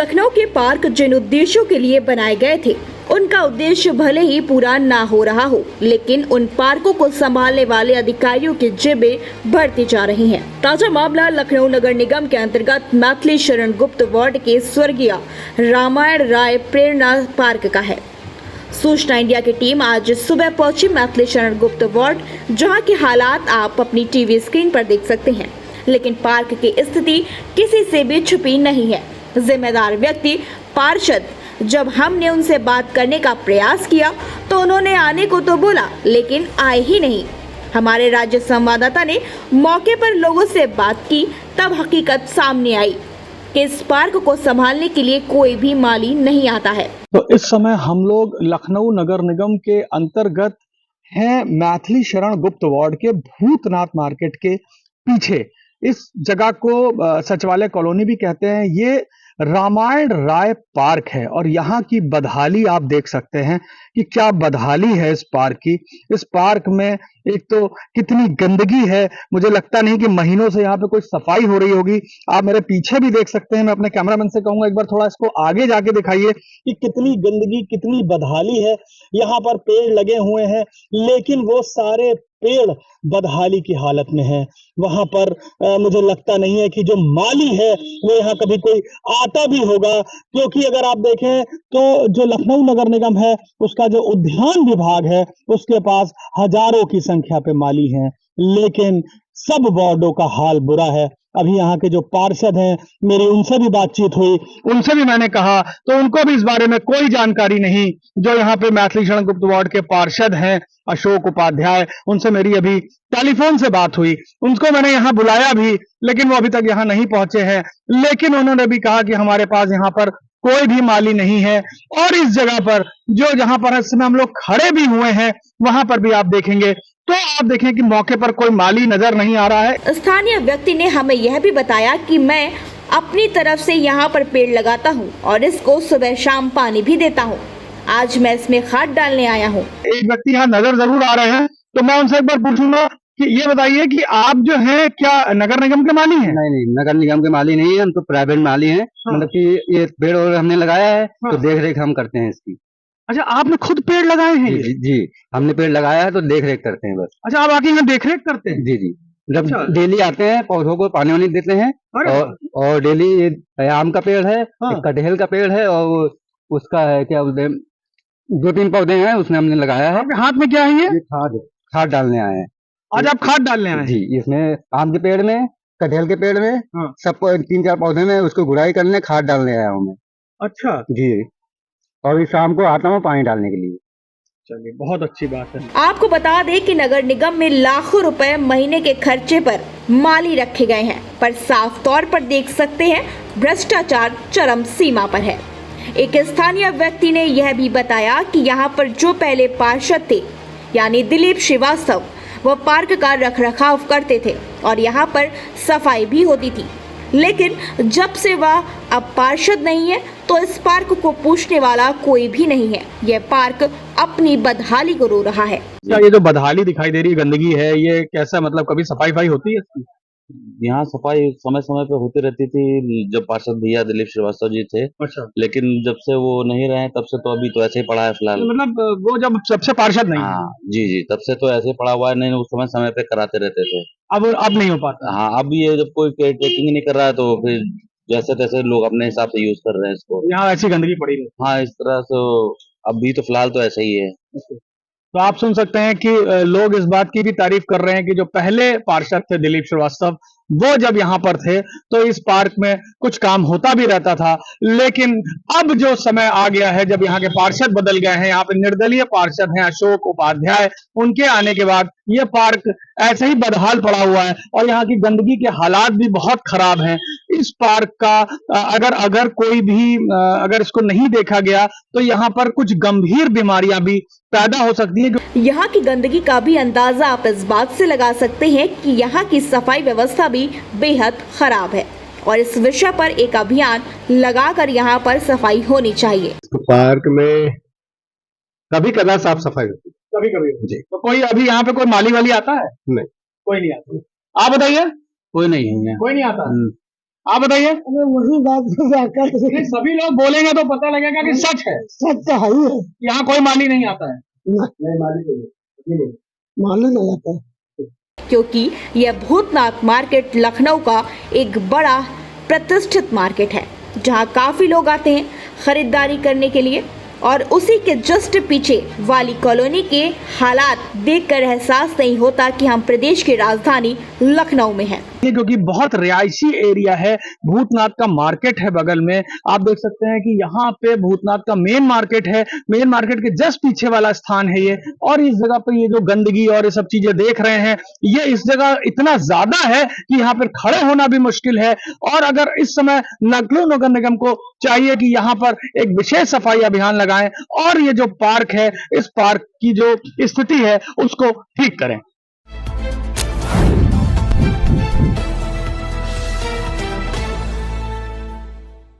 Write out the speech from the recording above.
लखनऊ के पार्क जिन उद्देश्यों के लिए बनाए गए थे, उनका उद्देश्य भले ही पूरा ना हो रहा हो, लेकिन उन पार्कों को संभालने वाले अधिकारियों की जेबें भरती जा रही हैं। ताजा मामला लखनऊ नगर निगम के अंतर्गत मैथिली शरण गुप्त वार्ड के स्वर्गीय रामायण राय प्रेरणा पार्क का है। सूचना इंडिया की टीम आज सुबह पहुंची मैथिली शरण गुप्त वार्ड, जहां के हालात आप अपनी टीवी स्क्रीन पर देख सकते हैं, लेकिन पार्क की स्थिति किसी से भी छुपी नहीं है। जिम्मेदार व्यक्ति पार्षद, जब हमने उनसे बात करने का प्रयास किया तो उन्होंने आने को तो बोला, लेकिन आए ही नहीं। हमारे राज्य संवाददाता ने मौके पर लोगों से बात की, तब हकीकत सामने आई कि इस पार्क को संभालने के लिए कोई भी माली नहीं आता है। तो इस समय हम लोग लखनऊ नगर निगम के अंतर्गत हैं मैथिली शरण गुप्त वार्ड के भूतनाथ मार्केट के पीछे। इस जगह को सचिवालय कॉलोनी भी कहते हैं। ये रामायण राय पार्क है और यहाँ की बदहाली आप देख सकते हैं कि क्या बदहाली है इस पार्क की। इस पार्क में एक तो कितनी गंदगी है, मुझे लगता नहीं कि महीनों से यहाँ पे कोई सफाई हो रही होगी। आप मेरे पीछे भी देख सकते हैं। मैं अपने कैमरामैन से कहूंगा एक बार थोड़ा इसको आगे जाके दिखाइए कि कितनी गंदगी, कितनी बदहाली है। यहाँ पर पेड़ लगे हुए हैं, लेकिन वो सारे पेड़ बदहाली की हालत में है। वहां पर मुझे लगता नहीं है कि जो माली है वो यहाँ कभी कोई आता भी होगा, क्योंकि अगर आप देखें तो जो लखनऊ नगर निगम है उसका जो उद्यान विभाग है उसके पास हजारों की संख्या पे माली हैं, लेकिन सब वार्डों का हाल बुरा है। अभी यहाँ के जो पार्षद हैं, मेरी उनसे भी बातचीत हुई, उनसे भी मैंने कहा तो उनको भी इस बारे में कोई जानकारी नहीं। जो यहाँ पे मैथिली शरण गुप्त वार्ड के पार्षद हैं अशोक उपाध्याय, उनसे मेरी अभी टेलीफोन से बात हुई। उनको मैंने यहाँ बुलाया भी, लेकिन वो अभी तक यहाँ नहीं पहुंचे हैं। लेकिन उन्होंने भी कहा कि हमारे पास यहाँ पर कोई भी माली नहीं है। और इस जगह पर जो जहां पर इस समय हम लोग खड़े भी हुए हैं, वहां पर भी आप देखेंगे तो आप देखें कि मौके पर कोई माली नजर नहीं आ रहा है। स्थानीय व्यक्ति ने हमें यह भी बताया कि मैं अपनी तरफ से यहाँ पर पेड़ लगाता हूँ और इसको सुबह शाम पानी भी देता हूँ। आज मैं इसमें खाद डालने आया हूँ। एक व्यक्ति यहाँ नजर जरूर आ रहे हैं, तो मैं उनसे एक बार पूछूंगा कि ये बताइए कि आप जो हैं क्या नगर निगम के माली हैं? नहीं, नगर निगम के माली नहीं है, हम तो प्राइवेट माली हैं। हाँ। मतलब कि ये पेड़ और हमने लगाया है। हाँ। तो देख रेख हम करते हैं इसकी। अच्छा, आपने खुद पेड़ लगाए हैं? जी, जी, हमने पेड़ लगाया है तो देख रेख करते हैं बस। अच्छा, आप आके यहाँ देख रेख करते हैं? जी, जी, जब अच्छा। डेली आते हैं, पौधों को पानी वानी देते हैं। और डेली आम का पेड़ है, हाँ। एक कटहल का पेड़ है और उसका है क्या बोलते हैं, 2-3 पौधे हैं उसमें हमने लगाया है। आपके हाथ में क्या है ये? खाद डालने आए हैं। आज आप खाद डालने आए हैं? जी, इसमें आम के पेड़ में, कटहल के पेड़ में, हाँ। सब 3-4 पौधे में उसको गुड़ाई करने खाद डालने आया हूँ मैं। अच्छा जी, और शाम को आता हूँ पानी डालने के लिए। चलिए, बहुत अच्छी बात है। आपको बता दें कि नगर निगम में लाखों रुपए महीने के खर्चे पर माली रखे गए हैं, पर साफ तौर पर देख सकते हैं भ्रष्टाचार चरम सीमा पर है। एक स्थानीय व्यक्ति ने यह भी बताया कि यहाँ पर जो पहले पार्षद थे, यानी दिलीप श्रीवास्तव, वह पार्क का रखरखाव करते थे और यहाँ पर सफाई भी होती थी, लेकिन जब से वह अब पार्षद नहीं है तो इस पार्क को पूछने वाला कोई भी नहीं है। यह पार्क अपनी बदहाली को रो रहा है। क्या ये जो बदहाली दिखाई दे रही है, गंदगी है, ये कैसा, मतलब कभी सफाई होती है इसकी? यहाँ सफाई समय समय पे होती रहती थी जब पार्षद भैया दिलीप श्रीवास्तव जी थे। अच्छा। लेकिन जब से वो नहीं रहे तब से तो अभी तो ऐसे ही पड़ा है फिलहाल। मतलब वो जब सबसे पार्षद नहीं है। हाँ जी जी, तब से तो ऐसे ही पड़ा हुआ है। नहीं, उस समय समय पे कराते रहते थे। अब नहीं हो पाता। हाँ, अब ये जब कोई केयर टेकिंग नहीं कर रहा है तो फिर जैसे तैसे लोग अपने हिसाब से यूज कर रहे हैं इसको। यहाँ ऐसी गंदगी पड़ी है। हाँ, इस तरह से अभी तो फिलहाल तो ऐसा ही है। तो आप सुन सकते हैं कि लोग इस बात की भी तारीफ कर रहे हैं कि जो पहले पार्षद थे दिलीप श्रीवास्तव, वो जब यहाँ पर थे तो इस पार्क में कुछ काम होता भी रहता था। लेकिन अब जो समय आ गया है, जब यहाँ के पार्षद बदल गए हैं, यहाँ पे निर्दलीय पार्षद हैं अशोक उपाध्याय, उनके आने के बाद ये पार्क ऐसे ही बदहाल पड़ा हुआ है और यहाँ की गंदगी के हालात भी बहुत खराब हैं। इस पार्क का अगर कोई भी अगर इसको नहीं देखा गया तो यहाँ पर कुछ गंभीर बीमारियां भी पैदा हो सकती है। यहाँ की गंदगी का भी अंदाजा आप इस बात से लगा सकते हैं कि यहाँ की सफाई व्यवस्था भी बेहद खराब है और इस विषय पर एक अभियान लगाकर यहाँ पर सफाई होनी चाहिए। तो पार्क में कभी कदा साफ सफाई होती है, कभी कभी जी। तो कोई अभी यहाँ पे कोई माली वाली आता है? नहीं, कोई नहीं आता। आप बताइए। कोई नहीं है यहाँ। कोई नहीं आता। आप बताइए। अरे वही बात जाकर सभी लोग बोलेंगे तो पता लगेगा कि सच है, सच तो है ही है। यहाँ कोई माली नहीं आता है। नहीं मालूम नहीं आता है। क्योंकि यह भूतनाथ मार्केट लखनऊ का एक बड़ा प्रतिष्ठित मार्केट है जहां काफ़ी लोग आते हैं खरीदारी करने के लिए और उसी के जस्ट पीछे वाली कॉलोनी के हालात देखकर एहसास नहीं होता कि हम प्रदेश की राजधानी लखनऊ में हैं। क्योंकि बहुत रिहायशी एरिया है, भूतनाथ का मार्केट है बगल में। आप देख सकते हैं कि यहाँ पे भूतनाथ का मेन मार्केट है, मेन मार्केट के जस्ट पीछे वाला स्थान है ये। और इस जगह पे ये जो गंदगी और ये सब चीजें देख रहे हैं, ये इस जगह इतना ज्यादा है कि यहाँ पर खड़े होना भी मुश्किल है। और अगर इस समय लखनऊ नगर निगम को चाहिए कि यहाँ पर एक विशेष सफाई अभियान लगाएं और ये जो पार्क है, इस पार्क की जो स्थिति है उसको ठीक करें।